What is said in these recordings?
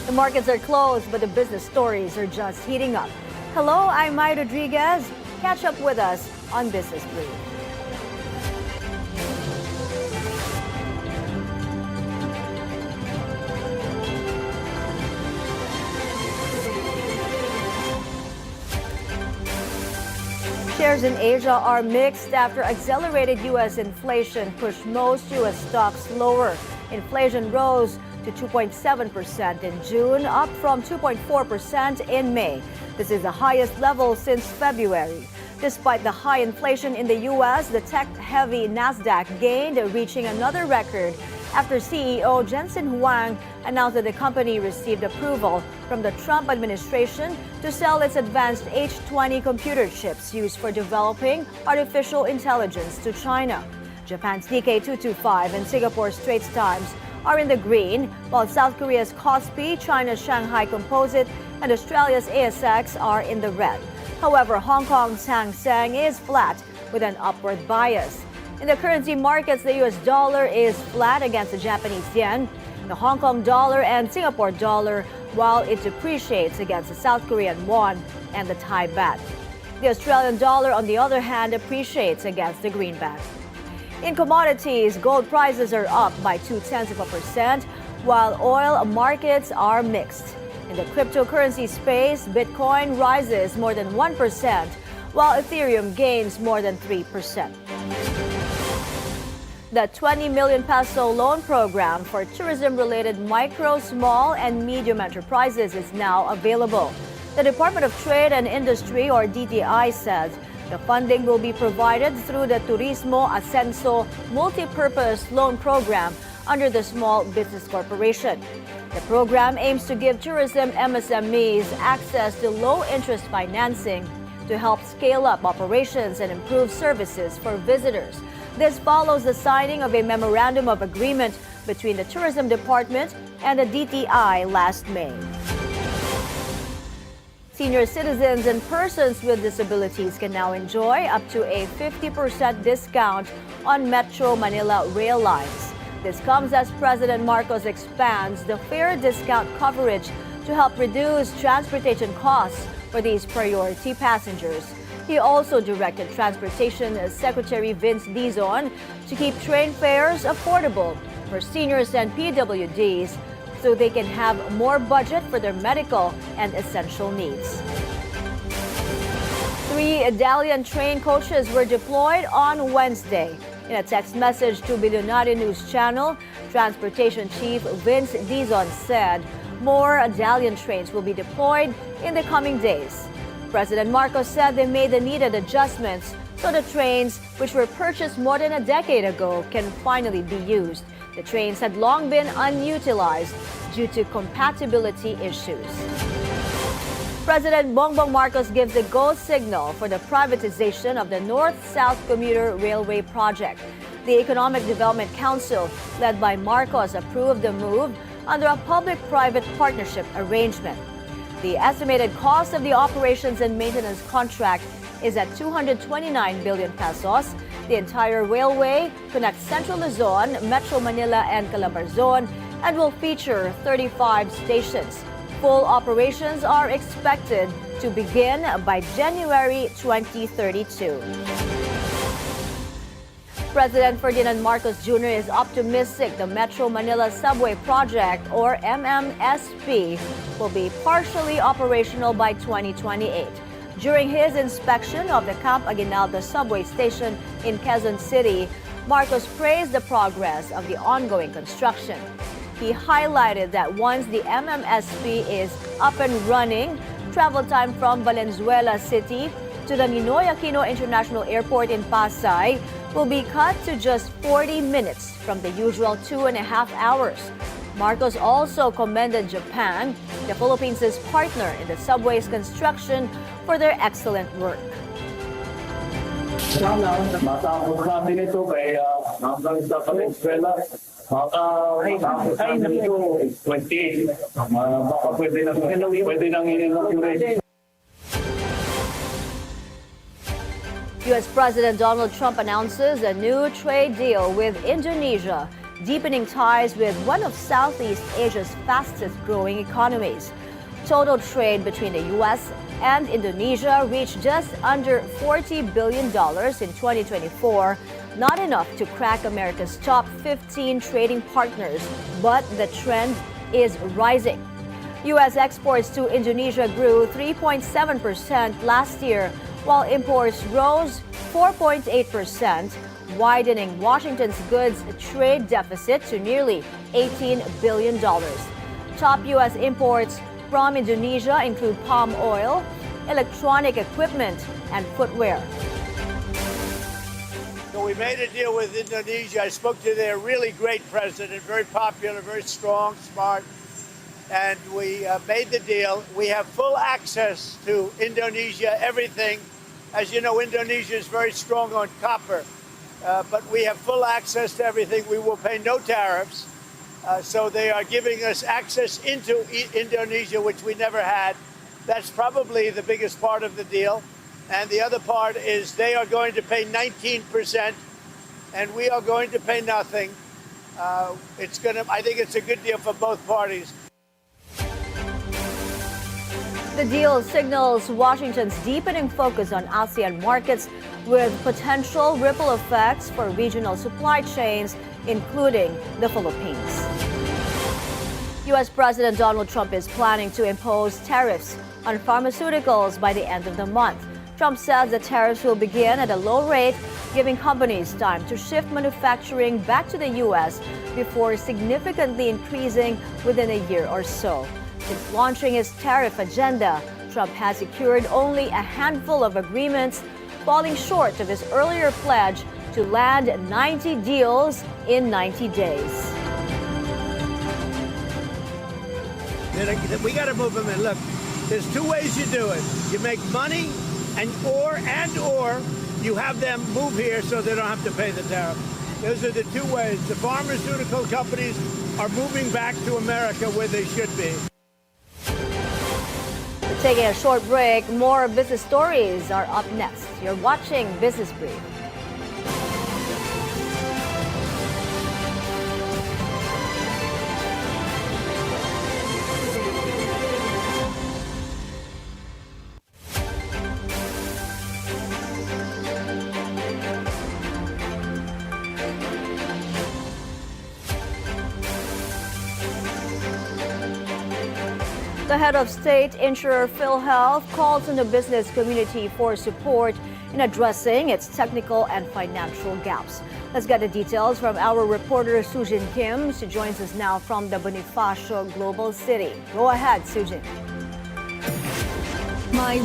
The markets are closed, but the business stories are just heating up. Hello, I'm Mai Rodriguez. Catch up with us on Business Brief. Shares in Asia are mixed after accelerated U.S. inflation pushed most U.S. stocks lower. Inflation rose to 2.7% in June, up from 2.4% in May. This is the highest level since February. Despite the high inflation in the U.S., the tech-heavy Nasdaq gained, reaching another record after CEO Jensen Huang announced that the company received approval from the Trump administration to sell its advanced H20 computer chips used for developing artificial intelligence to China. Japan's Nikkei 225 and Singapore's Straits Times are in the green, while South Korea's Kospi, China's Shanghai Composite, and Australia's ASX are in the red. However, Hong Kong's Hang Seng is flat with an upward bias. In the currency markets, the US dollar is flat against the Japanese yen, the Hong Kong dollar and Singapore dollar, while it depreciates against the South Korean won and the Thai baht. The Australian dollar, on the other hand, appreciates against the greenback. In commodities, gold prices are up by 0.2%, while oil markets are mixed. In the cryptocurrency space, Bitcoin rises more than 1%, while Ethereum gains more than 3%. The 20 million peso loan program for tourism-related micro, small, and medium enterprises is now available. The Department of Trade and Industry, or DTI, says the funding will be provided through the Turismo Ascenso Multi-Purpose Loan Program under the Small Business Corporation. The program aims to give tourism MSMEs access to low-interest financing to help scale up operations and improve services for visitors. This follows the signing of a memorandum of agreement between the Tourism Department and the DTI last May. Senior citizens and persons with disabilities can now enjoy up to a 50% discount on Metro Manila rail lines. This comes as President Marcos expands the fare discount coverage to help reduce transportation costs for these priority passengers. He also directed Transportation Secretary Vince Dizon to keep train fares affordable for seniors and PWDs so they can have more budget for their medical and essential needs. 3 Dalian train coaches were deployed on Wednesday. In a text message to Bilyonaryo News Channel, Transportation Chief Vince Dizon said more Dalian trains will be deployed in the coming days. President Marcos said they made the needed adjustments so the trains, which were purchased more than a decade ago, can finally be used. The trains had long been unutilized due to compatibility issues. President Bongbong Marcos gives the go signal for the privatization of the North-South Commuter Railway project. The Economic Development Council, led by Marcos, approved the move under a public-private partnership arrangement. The estimated cost of the operations and maintenance contract is at 229 billion pesos. The entire railway connects Central Luzon, Metro Manila, and Calabarzon and will feature 35 stations. Full operations are expected to begin by January 2032. President Ferdinand Marcos Jr. is optimistic the Metro Manila Subway Project, or MMSP, will be partially operational by 2028. During his inspection of the Camp Aguinaldo subway station in Quezon City, Marcos praised the progress of the ongoing construction. He highlighted that once the MMSP is up and running, travel time from Valenzuela City to the Ninoy Aquino International Airport in Pasay will be cut to just 40 minutes from the usual 2.5 hours. Marcos also commended Japan, the Philippines' partner in the subway's construction, for their excellent work. Sana, matapos natin ito kay hanggang sa Valenzuela, ay nito 28. Baka pwede nang inaugurate. U.S. President Donald Trump announces a new trade deal with Indonesia. deepening ties with one of Southeast Asia's fastest growing economies. Total trade between the U.S. and Indonesia reached just under $40 billion in 2024. Not enough to crack America's top 15 trading partners, but the trend is rising. U.S. exports to Indonesia grew 3.7% last year, while imports rose 4.8%, widening Washington's goods trade deficit to nearly $18 billion. Top U.S. imports from Indonesia include palm oil, electronic equipment, and footwear. So we made a deal with Indonesia. I spoke to their really great president, very popular, very strong, smart, and we made the deal. We have full access to Indonesia, everything. As you know, Indonesia is very strong on copper, but we have full access to everything. We will pay no tariffs. So they are giving us access into Indonesia, which we never had. That's probably the biggest part of the deal. And the other part is they are going to pay 19%, and we are going to pay nothing. I think it's a good deal for both parties. The deal signals Washington's deepening focus on ASEAN markets with potential ripple effects for regional supply chains, including the Philippines. U.S. President Donald Trump is planning to impose tariffs on pharmaceuticals by the end of the month. Trump says the tariffs will begin at a low rate, giving companies time to shift manufacturing back to the U.S. before significantly increasing within a year or so. Since launching his tariff agenda, Trump has secured only a handful of agreements, falling short of his earlier pledge to land 90 deals in 90 days. We got to move them in. Look, there's two ways you do it. You make money, or you have them move here so they don't have to pay the tariff. Those are the two ways. The pharmaceutical companies are moving back to America where they should be. Taking a short break, more business stories are up next. You're watching Business Brief. The head of state insurer PhilHealth calls on the business community for support in addressing its technical and financial gaps. Let's get the details from our reporter Sujin Kim. She joins us now from the Bonifacio Global City. Go ahead, Sujin.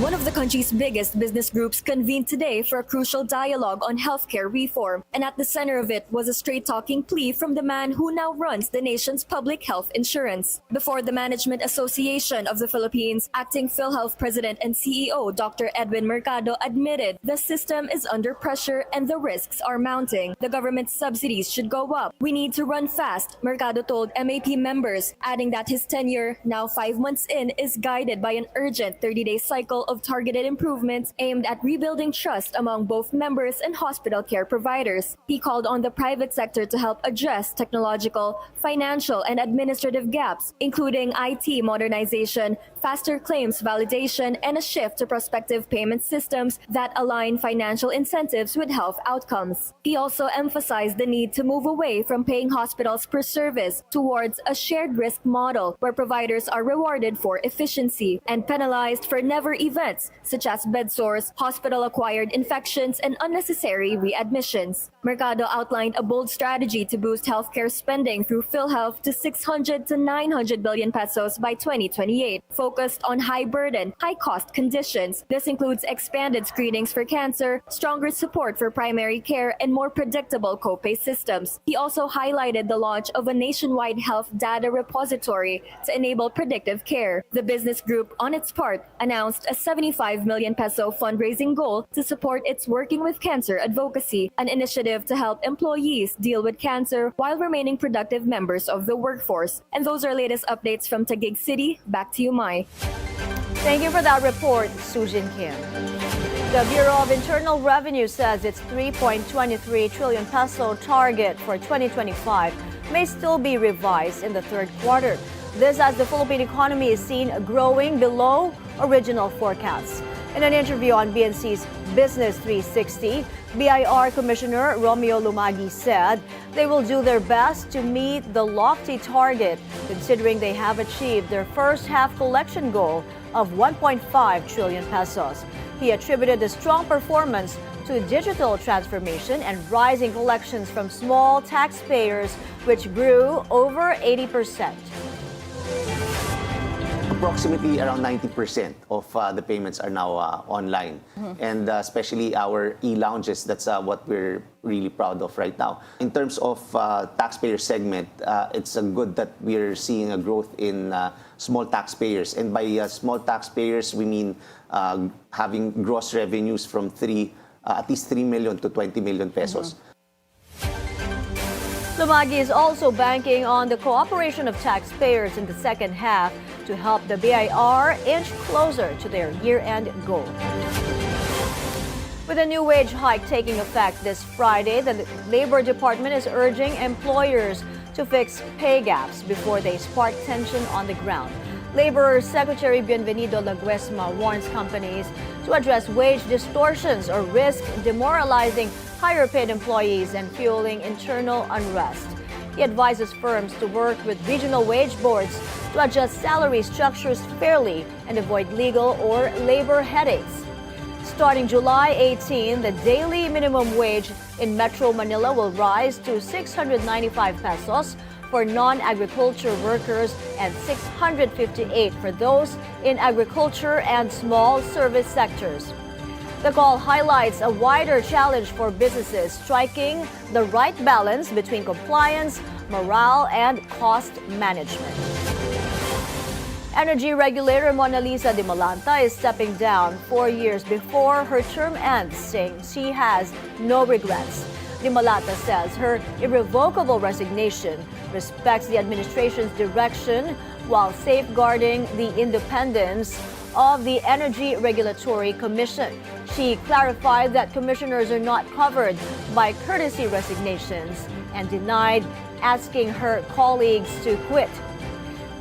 One of the country's biggest business groups convened today for a crucial dialogue on healthcare reform. And at the center of it was a straight-talking plea from the man who now runs the nation's public health insurance. Before the Management Association of the Philippines, acting PhilHealth President and CEO Dr. Edwin Mercado admitted the system is under pressure and the risks are mounting. The government's subsidies should go up. We need to run fast, Mercado told MAP members, adding that his tenure, now 5 months in, is guided by an urgent 30-day cycle of targeted improvements aimed at rebuilding trust among both members and hospital care providers. He called on the private sector to help address technological, financial, and administrative gaps, including IT modernization, faster claims validation, and a shift to prospective payment systems that align financial incentives with health outcomes. He also emphasized the need to move away from paying hospitals per service towards a shared risk model where providers are rewarded for efficiency and penalized for never events such as bed sores, hospital-acquired infections, and unnecessary readmissions. Mercado outlined a bold strategy to boost healthcare spending through PhilHealth to 600 to 900 billion pesos by 2028, focused on high-burden, high-cost conditions. This includes expanded screenings for cancer, stronger support for primary care, and more predictable copay systems. He also highlighted the launch of a nationwide health data repository to enable predictive care. The business group, on its part, announced a 75 million peso fundraising goal to support its Working with Cancer advocacy, an initiative to help employees deal with cancer while remaining productive members of the workforce. And those are latest updates from Taguig City. Back to you, Mai. Thank you for that report, Sujin Kim. The Bureau of Internal Revenue says its 3.23 trillion peso target for 2025 may still be revised in the third quarter. This as the Philippine economy is seen growing below original forecasts. In an interview on BNC's Business 360, BIR Commissioner Romeo Lumagi said they will do their best to meet the lofty target, considering they have achieved their first half collection goal of 1.5 trillion pesos. He attributed the strong performance to digital transformation and rising collections from small taxpayers, which grew over 80%. Approximately around 90% of the payments are now online. And especially our e-lounges, that's what we're really proud of right now. In terms of taxpayer segment, it's good that we're seeing a growth in small taxpayers. And by small taxpayers, we mean having gross revenues from at least 3 million to 20 million pesos. Lumagi is also banking on the cooperation of taxpayers in the second half to help the BIR inch closer to their year-end goal. With a new wage hike taking effect this Friday, the Labor Department is urging employers to fix pay gaps before they spark tension on the ground. Labor Secretary Bienvenido Laguesma warns companies to address wage distortions or risk demoralizing higher-paid employees and fueling internal unrest. He advises firms to work with regional wage boards to adjust salary structures fairly and avoid legal or labor headaches. Starting July 18, the daily minimum wage in Metro Manila will rise to 695 pesos for non-agriculture workers and 658 for those in agriculture and small service sectors. The call highlights a wider challenge for businesses striking the right balance between compliance, morale, and cost management. Energy regulator Mona Lisa de Malanta is stepping down 4 years before her term ends, saying she has no regrets. De Malanta says her irrevocable resignation respects the administration's direction while safeguarding the independence of the Energy Regulatory Commission. She clarified that commissioners are not covered by courtesy resignations and denied asking her colleagues to quit.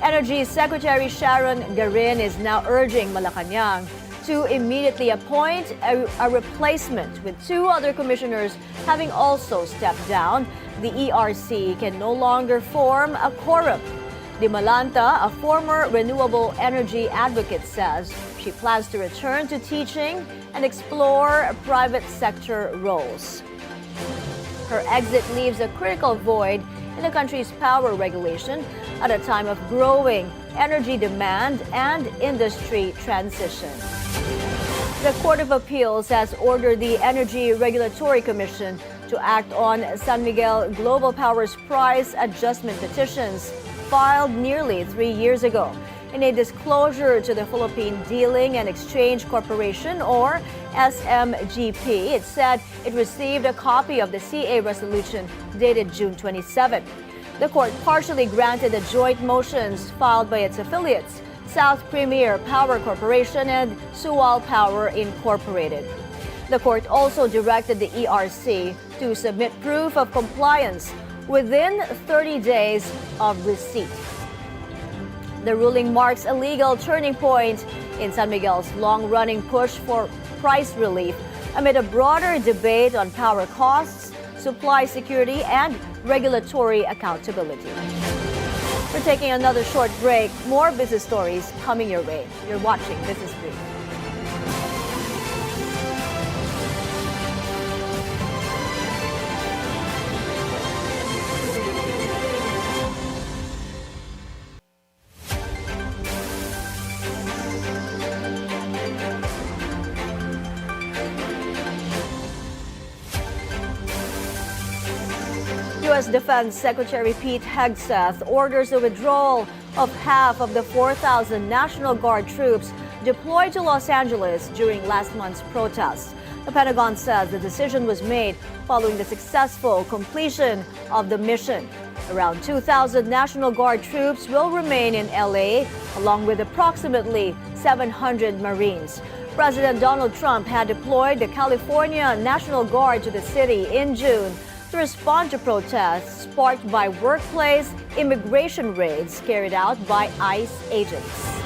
Energy Secretary Sharon Garin is now urging Malacanang to immediately appoint a replacement, with 2 other commissioners having also stepped down. The ERC can no longer form a quorum. De Malanta, a former renewable energy advocate, says she plans to return to teaching and explore private sector roles. Her exit leaves a critical void in the country's power regulation at a time of growing energy demand and industry transition. The Court of Appeals has ordered the Energy Regulatory Commission to act on San Miguel Global Power's price adjustment petitions filed nearly 3 years ago. In a disclosure to the Philippine Dealing and Exchange Corporation, or SMGP, it said it received a copy of the CA resolution dated June 27. The court partially granted the joint motions filed by its affiliates, South Premier Power Corporation and Sual Power Incorporated. The court also directed the ERC to submit proof of compliance within 30 days of receipt. The ruling marks a legal turning point in San Miguel's long-running push for price relief amid a broader debate on power costs, supply security, and regulatory accountability. We're taking another short break. More business stories coming your way. You're watching Business Brief. U.S. Defense Secretary Pete Hegseth orders the withdrawal of half of the 4,000 National Guard troops deployed to Los Angeles during last month's protests. The Pentagon says the decision was made following the successful completion of the mission. Around 2,000 National Guard troops will remain in LA, along with approximately 700 Marines. President Donald Trump had deployed the California National Guard to the city in June, to respond to protests sparked by workplace immigration raids carried out by ICE agents.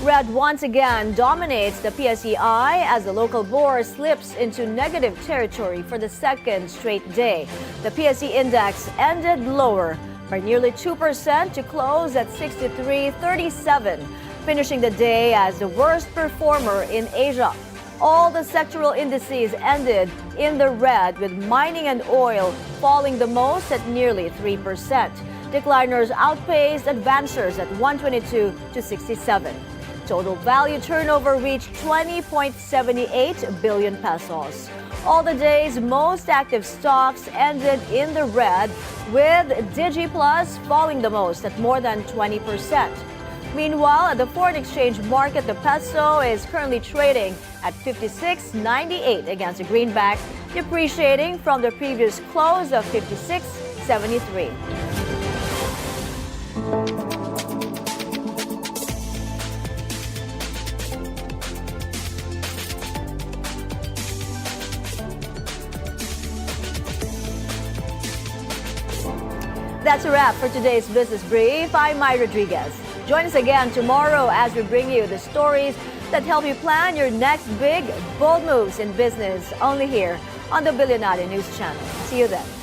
Red once again dominates the PSEi as the local bourse slips into negative territory for the second straight day. The PSE index ended lower by nearly 2% to close at 63.37, finishing the day as the worst performer in Asia. All the sectoral indices ended in the red, with mining and oil falling the most at nearly 3%. Decliners outpaced advancers at 122 to 67. Total value turnover reached 20.78 billion pesos. All the day's most active stocks ended in the red, with DigiPlus falling the most at more than 20%. Meanwhile, at the foreign exchange market, the peso is currently trading at 56.98 against the greenback, depreciating from the previous close of 56.73. That's a wrap for today's Business Brief. I'm Mai Rodriguez. Join us again tomorrow as we bring you the stories that help you plan your next big, bold moves in business, only here on the Bilyonaryo News Channel. See you then.